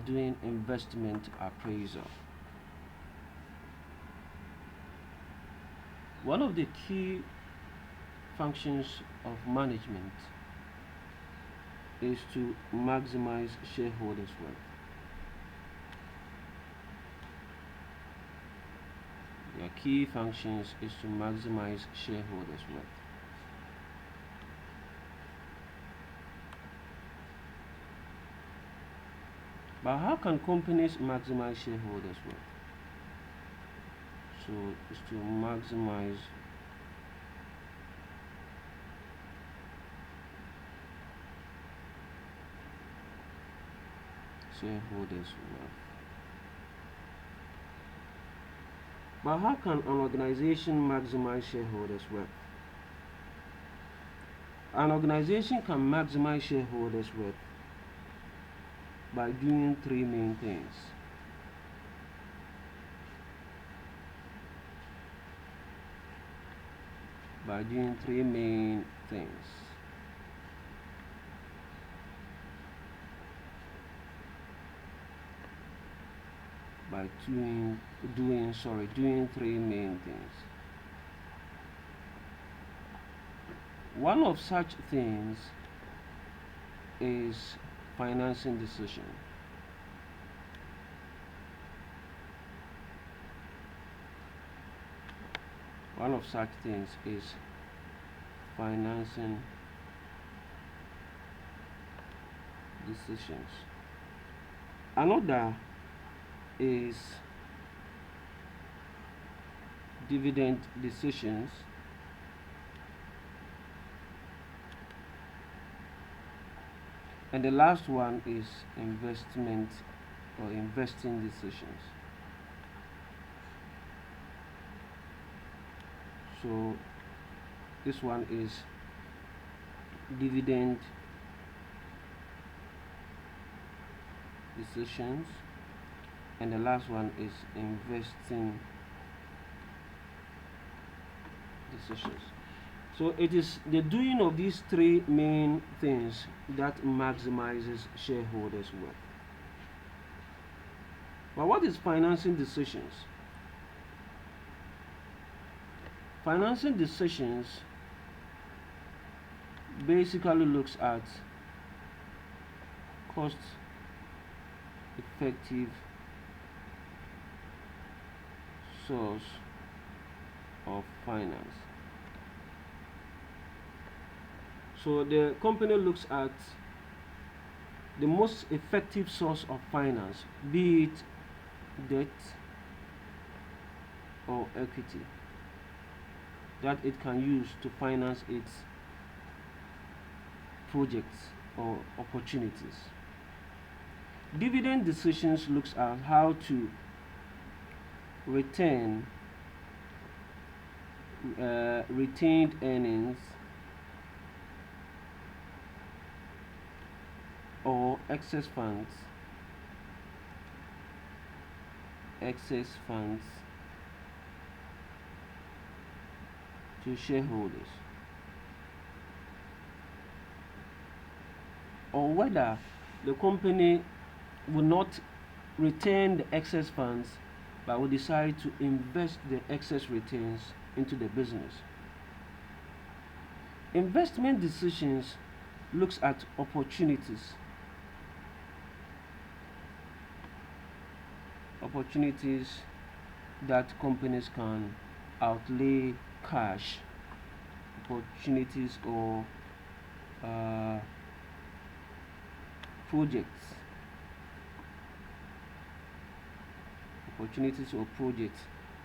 doing investment appraisal. One of the key functions of management is to maximize shareholders' wealth. Their key functions is to maximize shareholders' wealth. But how can companies maximize shareholders' wealth? So it's to maximize shareholders' wealth. But how can an organization maximize shareholders' wealth? An organization can maximize shareholders' wealth by doing three main things. By doing three main things. By doing three main things. One of such things is financing decision. One of such things is financing decisions. Another is dividend decisions. And the last one is investment or investing decisions. So this one is dividend decisions, and the last one is investing decisions. So it is the doing of these three main things that maximizes shareholders' wealth. But what is financing decisions? Financing decisions basically looks at cost effective source of finance. So the company looks at the most effective source of finance, be it debt or equity, that it can use to finance its projects or opportunities. Dividend decisions looks at how to retain retained earnings or excess funds to shareholders, or whether the company will not retain the excess funds but will decide to invest the excess returns into the business. Investment decisions looks at opportunities that companies can outlay cash, opportunities or projects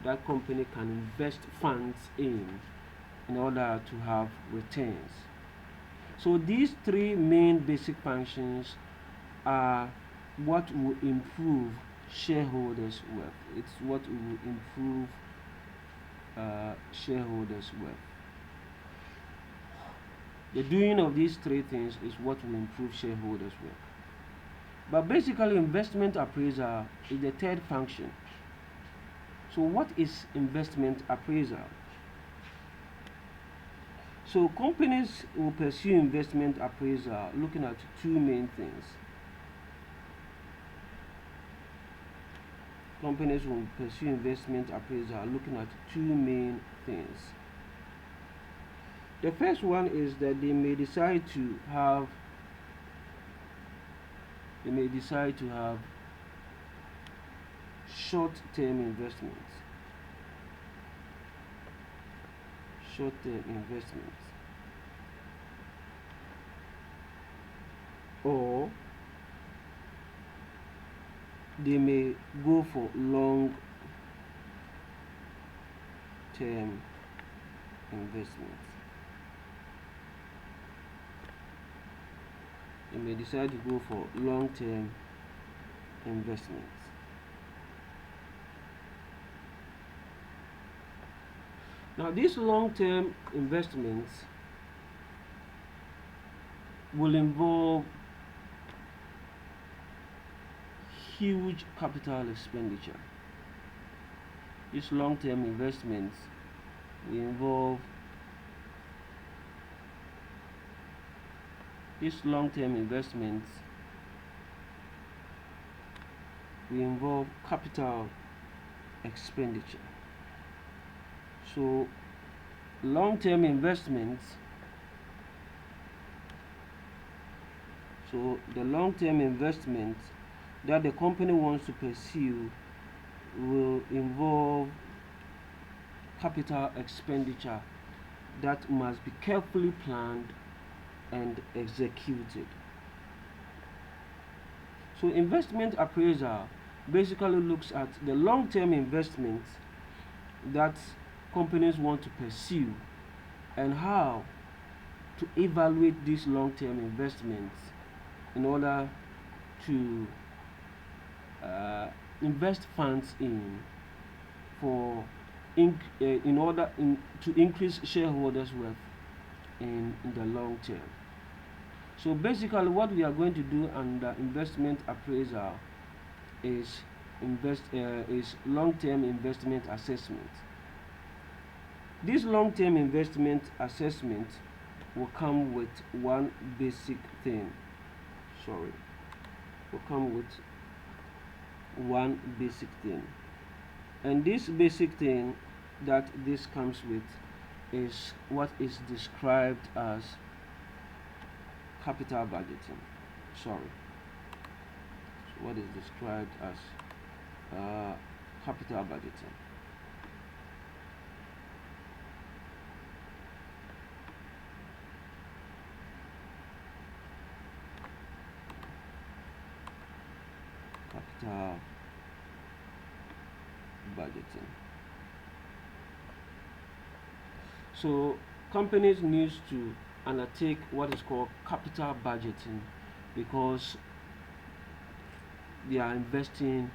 that company can invest funds in order to have returns. So these three main basic functions are what will improve shareholders' wealth. It's what will improve shareholders' wealth. The doing of these three things is what will improve shareholders' wealth. But basically, investment appraisal is the third function. So what is investment appraisal? So companies will pursue investment appraisal looking at two main things. companies will pursue investment appraisal are looking at two main things. The first one is that they may decide to have short-term investments. Short-term investments. Or they may go for long-term investments. They may decide to go for long-term investments. Now, these long-term investments will involve huge capital expenditure. These long-term investments will involve capital expenditure. So long-term investments the long-term investments that the company wants to pursue will involve capital expenditure that must be carefully planned and executed. So investment appraisal basically looks at the long-term investments that companies want to pursue and how to evaluate these long-term investments in order to invest funds to increase shareholders' wealth in the long term. So basically, what we are going to do under investment appraisal is long-term investment assessment. This long-term investment assessment will come with one basic thing. And this basic thing that this comes with is what is described as capital budgeting. What is described as capital budgeting. Capital budgeting. So companies need to undertake what is called capital budgeting because they are investing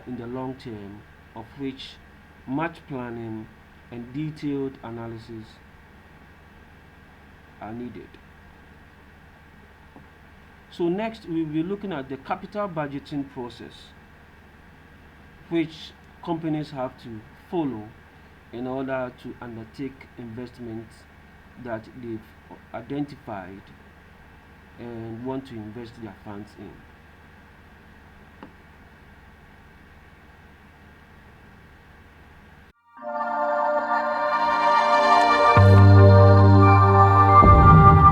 in the long term, of which much planning and detailed analysis are needed. So next we will be looking at the capital budgeting process, which companies have to follow in order to undertake investments that they've identified and want to invest their funds in.